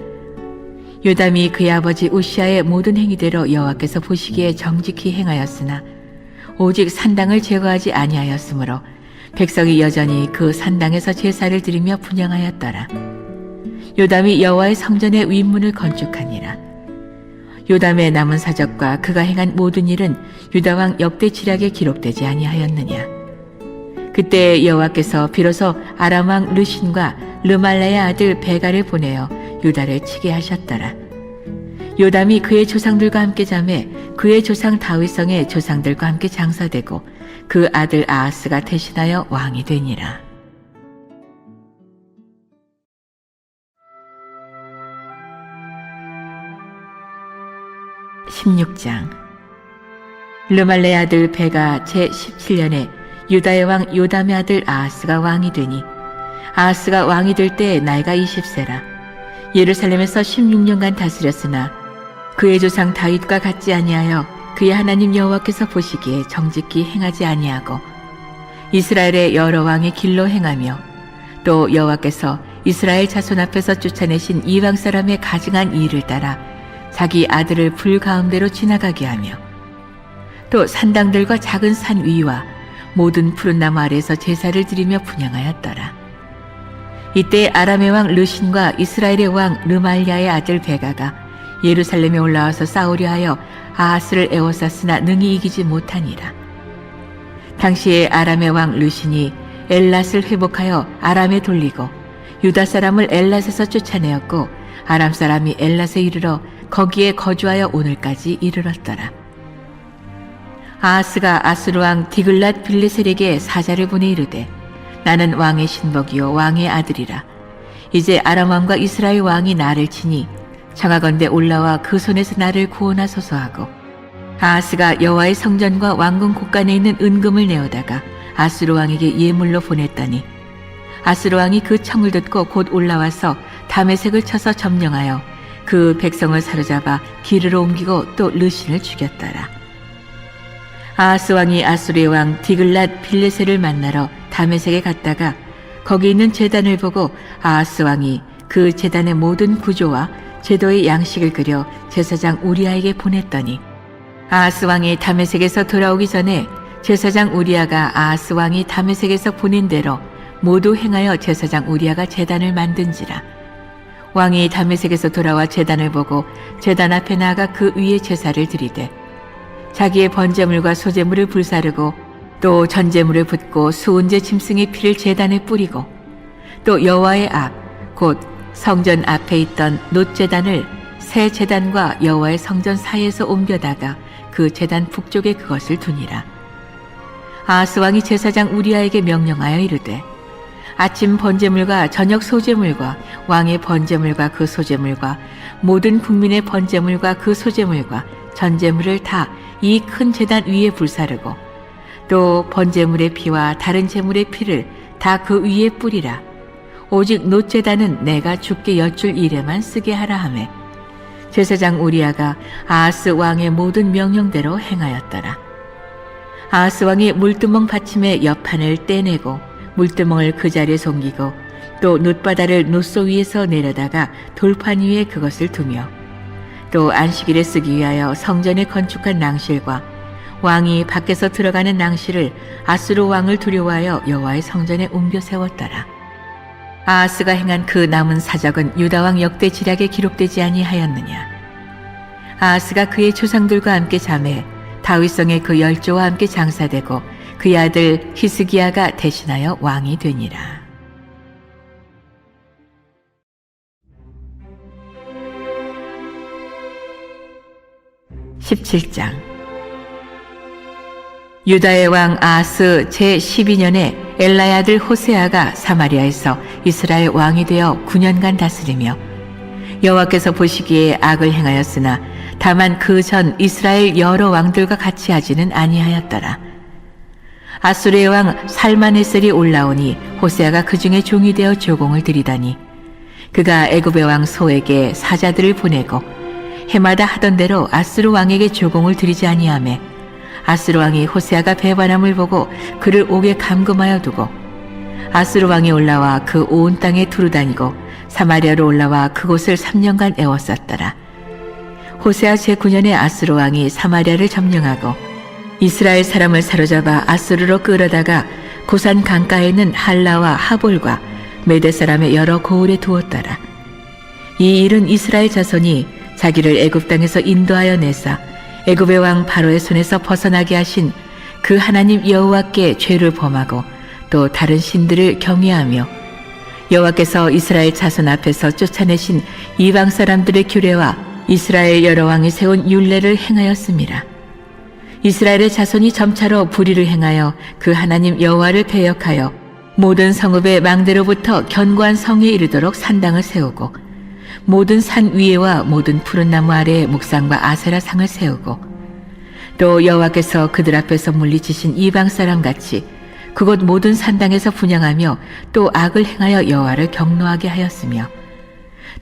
A: 요담이 그의 아버지 우시아의 모든 행위대로 여호와께서 보시기에 정직히 행하였으나 오직 산당을 제거하지 아니하였으므로 백성이 여전히 그 산당에서 제사를 드리며 분향하였더라. 요담이 여호와의 성전의 윗문을 건축하니라. 요담의 남은 사적과 그가 행한 모든 일은 유다 왕 역대지략에 기록되지 아니하였느냐. 그때 여호와께서 비로소 아람 왕 르신과 르말라의 아들 베가를 보내어 유다를 치게 하셨더라. 요담이 그의 조상들과 함께 자매 그의 조상 다윗성의 조상들과 함께 장사되고 그 아들 아하스가 대신하여 왕이 되니라. 16장. 르말레의 아들 베가 제17년에 유다의 왕 요담의 아들 아하스가 왕이 되니 아하스가 왕이 될 때 나이가 20세라. 예루살렘에서 16년간 다스렸으나 그의 조상 다윗과 같지 아니하여 그의 하나님 여호와께서 보시기에 정직히 행하지 아니하고 이스라엘의 여러 왕의 길로 행하며 또 여호와께서 이스라엘 자손 앞에서 쫓아내신 이방 사람의 가증한 일을 따라 자기 아들을 불 가운데로 지나가게 하며 또 산당들과 작은 산 위와 모든 푸른 나무 아래에서 제사를 드리며 분향하였더라. 이때 아람의 왕 르신과 이스라엘의 왕 르말야의 아들 베가가 예루살렘에 올라와서 싸우려 하여 아하스를 에워쌌으나 능히 이기지 못하니라. 당시에 아람의 왕 르신이 엘랏을 회복하여 아람에 돌리고 유다 사람을 엘랏에서 쫓아내었고 아람 사람이 엘랏에 이르러 거기에 거주하여 오늘까지 이르렀더라. 아하스가 아수르 왕 디글랏 빌레셀에게 사자를 보내 이르되 나는 왕의 신복이요 왕의 아들이라. 이제 아람 왕과 이스라엘 왕이 나를 치니 청하건대 올라와 그 손에서 나를 구원하소서 하고 아하스가 여호와의 성전과 왕궁 곳간에 있는 은금을 내어다가 아수르 왕에게 예물로 보냈더니 아수르 왕이 그 청을 듣고 곧 올라와서 다메섹을 쳐서 점령하여 그 백성을 사로잡아 기르로 옮기고 또 르신을 죽였더라. 아하스 왕이 아수르의 왕 디글랏 빌레셀을 만나러 다메섹에 갔다가 거기 있는 제단을 보고 아하스 왕이 그 제단의 모든 구조와 제도의 양식을 그려 제사장 우리아에게 보냈더니 아하스 왕이 다메섹에서 돌아오기 전에 제사장 우리아가 아하스 왕이 다메섹에서 보낸 대로 모두 행하여 제사장 우리아가 제단을 만든지라. 왕이 다메섹에서 돌아와 제단을 보고 제단 앞에 나아가 그 위에 제사를 드리되 자기의 번제물과 소제물을 불사르고 또 전제물을 붓고 수은제 짐승의 피를 제단에 뿌리고 또 여호와의 앞 곧 성전 앞에 있던 놋제단을 새 제단과 여호와의 성전 사이에서 옮겨다가 그 제단 북쪽에 그것을 두니라. 아하스 왕이 제사장 우리아에게 명령하여 이르되 아침 번제물과 저녁 소제물과 왕의 번제물과 그 소제물과 모든 국민의 번제물과 그 소제물과 전제물을 다 이 큰 제단 위에 불사르고 또 번제물의 피와 다른 제물의 피를 다 그 위에 뿌리라. 오직 놋제단은 내가 주께 여쭐 일에만 쓰게 하라 하매 제사장 우리아가 아하스 왕의 모든 명령대로 행하였더라. 아하스 왕이 물두멍 받침의 옆판을 떼내고 물두멍을 그 자리에 옮기고 또 놋바다를 놋소 위에서 내려다가 돌판 위에 그것을 두며 또 안식일에 쓰기 위하여 성전에 건축한 낭실과 왕이 밖에서 들어가는 낭실을 아수르 왕을 두려워하여 여호와의 성전에 옮겨 세웠더라. 아하스가 행한 그 남은 사적은 유다 왕 역대지략에 기록되지 아니하였느냐. 아하스가 그의 조상들과 함께 자매 다윗성의 그 열조와 함께 장사되고 그의 아들 히스기야가 대신하여 왕이 되니라. 17장. 유다의 왕 아하스 제12년에 엘라의 아들 호세아가 사마리아에서 이스라엘 왕이 되어 9년간 다스리며 여호와께서 보시기에 악을 행하였으나 다만 그 전 이스라엘 여러 왕들과 같이 하지는 아니하였더라. 아수르의 왕 살마네셀이 올라오니 호세아가 그 중에 종이 되어 조공을 드리더니 그가 애굽의 왕 소에게 사자들을 보내고 해마다 하던 대로 아수르 왕에게 조공을 드리지 아니하매 아수르 왕이 호세아가 배반함을 보고 그를 옥에 감금하여 두고 아수르 왕이 올라와 그 온 땅에 두루다니고 사마리아로 올라와 그곳을 3년간 애워쌌더라. 호세아 제9년에 아스로 왕이 사마리아를 점령하고 이스라엘 사람을 사로잡아 아스루로 끌어다가 고산 강가에 있는 할라와 하볼과 메대 사람의 여러 고을에 두었더라. 이 일은 이스라엘 자손이 자기를 애굽 땅에서 인도하여 내사 애굽의 왕 바로의 손에서 벗어나게 하신 그 하나님 여호와께 죄를 범하고 또 다른 신들을 경외하며 여호와께서 이스라엘 자손 앞에서 쫓아내신 이방 사람들의 규례와 이스라엘 여러 왕이 세운 율례를 행하였음이라. 이스라엘의 자손이 점차로 불의를 행하여 그 하나님 여호와를 배역하여 모든 성읍의 망대로부터 견고한 성에 이르도록 산당을 세우고 모든 산 위에와 모든 푸른 나무 아래에 목상과 아세라 상을 세우고 또 여호와께서 그들 앞에서 물리치신 이방 사람 같이 그곳 모든 산당에서 분향하며 또 악을 행하여 여호와를 경노하게 하였으며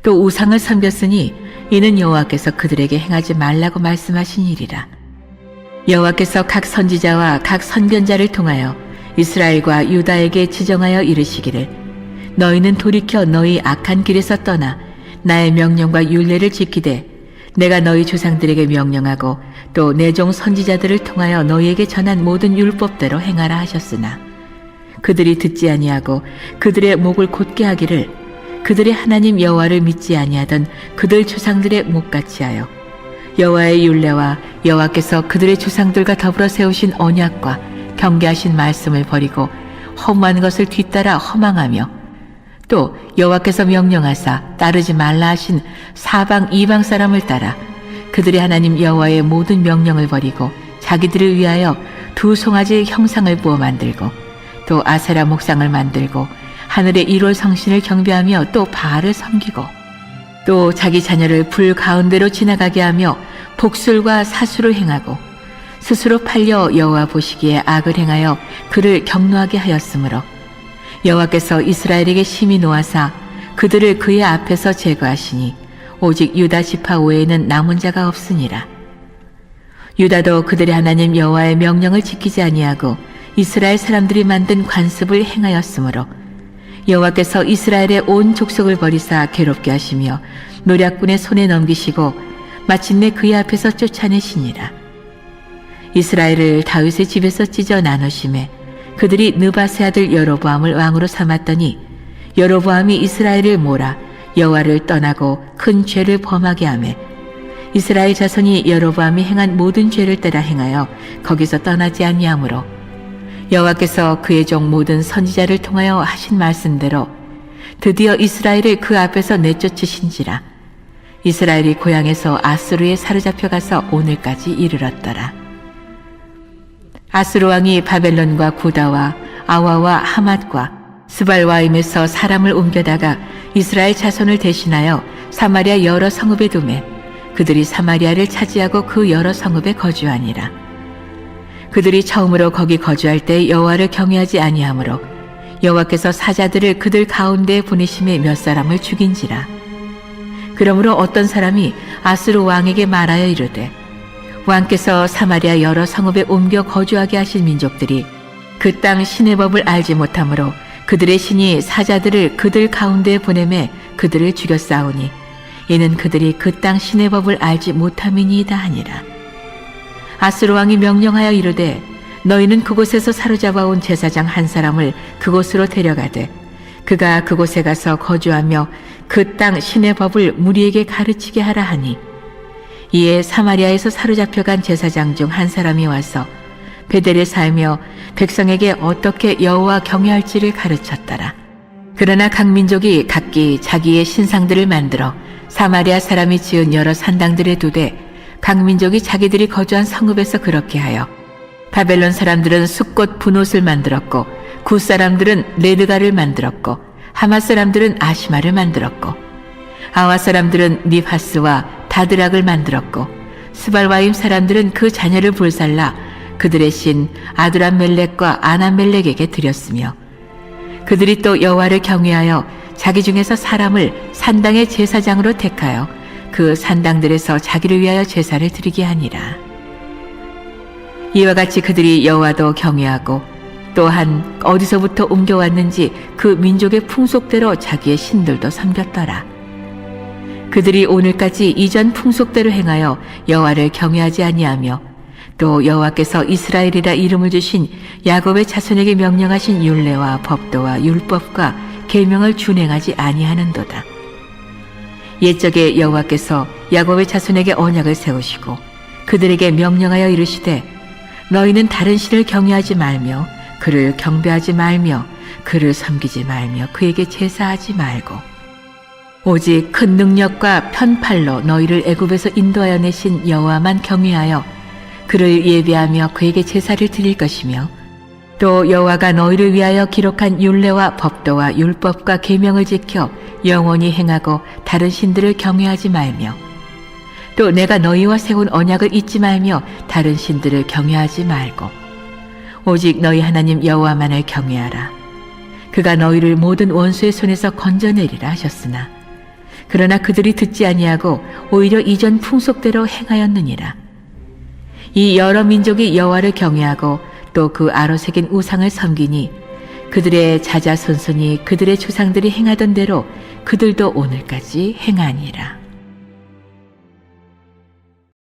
A: 또 우상을 섬겼으니 이는 여호와께서 그들에게 행하지 말라고 말씀하신 일이라. 여호와께서 각 선지자와 각 선견자를 통하여 이스라엘과 유다에게 지정하여 이르시기를 너희는 돌이켜 너희 악한 길에서 떠나 나의 명령과 율례를 지키되 내가 너희 조상들에게 명령하고 또 내 종 선지자들을 통하여 너희에게 전한 모든 율법대로 행하라 하셨으나 그들이 듣지 아니하고 그들의 목을 곧게 하기를 그들의 하나님 여호와를 믿지 아니하던 그들 조상들의 목같이 하여 여호와의 율례와 여호와께서 그들의 조상들과 더불어 세우신 언약과 경계하신 말씀을 버리고 허무한 것을 뒤따라 허망하며 또 여호와께서 명령하사 따르지 말라 하신 사방 이방 사람을 따라 그들의 하나님 여호와의 모든 명령을 버리고 자기들을 위하여 두 송아지 형상을 부어 만들고 또 아세라 목상을 만들고 하늘의 1월 성신을 경배하며 또 바알을 섬기고 또 자기 자녀를 불 가운데로 지나가게 하며 복술과 사수를 행하고 스스로 팔려 여호와 보시기에 악을 행하여 그를 경노하게 하였으므로 여호와께서 이스라엘에게 심히 노하사 그들을 그의 앞에서 제거하시니 오직 유다 지파 외에는 남은 자가 없으니라. 유다도 그들의 하나님 여호와의 명령을 지키지 아니하고 이스라엘 사람들이 만든 관습을 행하였으므로 여호와께서 이스라엘의 온 족속을 버리사 괴롭게 하시며 노략군의 손에 넘기시고 마침내 그의 앞에서 쫓아내시니라. 이스라엘을 다윗의 집에서 찢어 나누심에 그들이 느바세 아들 여로보암을 왕으로 삼았더니 여로보암이 이스라엘을 몰아 여호와를 떠나고 큰 죄를 범하게 하매 이스라엘 자손이 여로보암이 행한 모든 죄를 따라 행하여 거기서 떠나지 아니하므로 여호와께서 그의 종 모든 선지자를 통하여 하신 말씀대로 드디어 이스라엘을 그 앞에서 내쫓으신지라. 이스라엘이 고향에서 아스루에 사로잡혀 가서 오늘까지 이르렀더라. 아스루 왕이 바벨론과 구다와 아와와 하맛과 스발와임에서 사람을 옮겨다가 이스라엘 자손을 대신하여 사마리아 여러 성읍에 두매 그들이 사마리아를 차지하고 그 여러 성읍에 거주하니라. 그들이 처음으로 거기 거주할 때 여호와를 경외하지 아니하므로 여호와께서 사자들을 그들 가운데에 보내심에 몇 사람을 죽인지라. 그러므로 어떤 사람이 아스루 왕에게 말하여 이르되 왕께서 사마리아 여러 성읍에 옮겨 거주하게 하신 민족들이 그 땅 신의 법을 알지 못하므로 그들의 신이 사자들을 그들 가운데에 보내매 그들을 죽였사오니 이는 그들이 그 땅 신의 법을 알지 못함이니이다 하니라. 아스루 왕이 명령하여 이르되 너희는 그곳에서 사로잡아온 제사장 한 사람을 그곳으로 데려가되 그가 그곳에 가서 거주하며 그 땅 신의 법을 무리에게 가르치게 하라 하니 이에 사마리아에서 사로잡혀간 제사장 중 한 사람이 와서 베델에 살며 백성에게 어떻게 여호와 경외할지를 가르쳤더라. 그러나 각 민족이 각기 자기의 신상들을 만들어 사마리아 사람이 지은 여러 산당들에 두되 각 민족이 자기들이 거주한 성읍에서 그렇게 하여 바벨론 사람들은 숫꽃 분옷을 만들었고 굿 사람들은 레드가를 만들었고 하맛 사람들은 아시마를 만들었고 아와 사람들은 니파스와 다드락을 만들었고 스발와임 사람들은 그 자녀를 불살라 그들의 신 아드람멜렉과 아나멜렉에게 드렸으며 그들이 또 여호와를 경외하여 자기 중에서 사람을 산당의 제사장으로 택하여 그 산당들에서 자기를 위하여 제사를 드리게 하니라. 이와 같이 그들이 여호와도 경외하고 또한 어디서부터 옮겨왔는지 그 민족의 풍속대로 자기의 신들도 섬겼더라. 그들이 오늘까지 이전 풍속대로 행하여 여호와를 경외하지 아니하며 또 여호와께서 이스라엘이라 이름을 주신 야곱의 자손에게 명령하신 율례와 법도와 율법과 계명을 준행하지 아니하는도다. 옛적에 여호와께서 야곱의 자손에게 언약을 세우시고 그들에게 명령하여 이르시되 너희는 다른 신을 경외하지 말며 그를 경배하지 말며 그를 섬기지 말며 그에게 제사하지 말고 오직 큰 능력과 편팔로 너희를 애굽에서 인도하여 내신 여호와만 경외하여 그를 예배하며 그에게 제사를 드릴 것이며 또 여호와가 너희를 위하여 기록한 율례와 법도와 율법과 계명을 지켜 영원히 행하고 다른 신들을 경외하지 말며 또 내가 너희와 세운 언약을 잊지 말며 다른 신들을 경외하지 말고 오직 너희 하나님 여호와만을 경외하라. 그가 너희를 모든 원수의 손에서 건져내리라 하셨으나 그러나 그들이 듣지 아니하고 오히려 이전 풍속대로 행하였느니라. 이 여러 민족이 여호와를 경외하고 또 그 아로 새긴 우상을 섬기니 그들의 자자손손이 그들의 조상들이 행하던 대로 그들도 오늘까지 행하니라.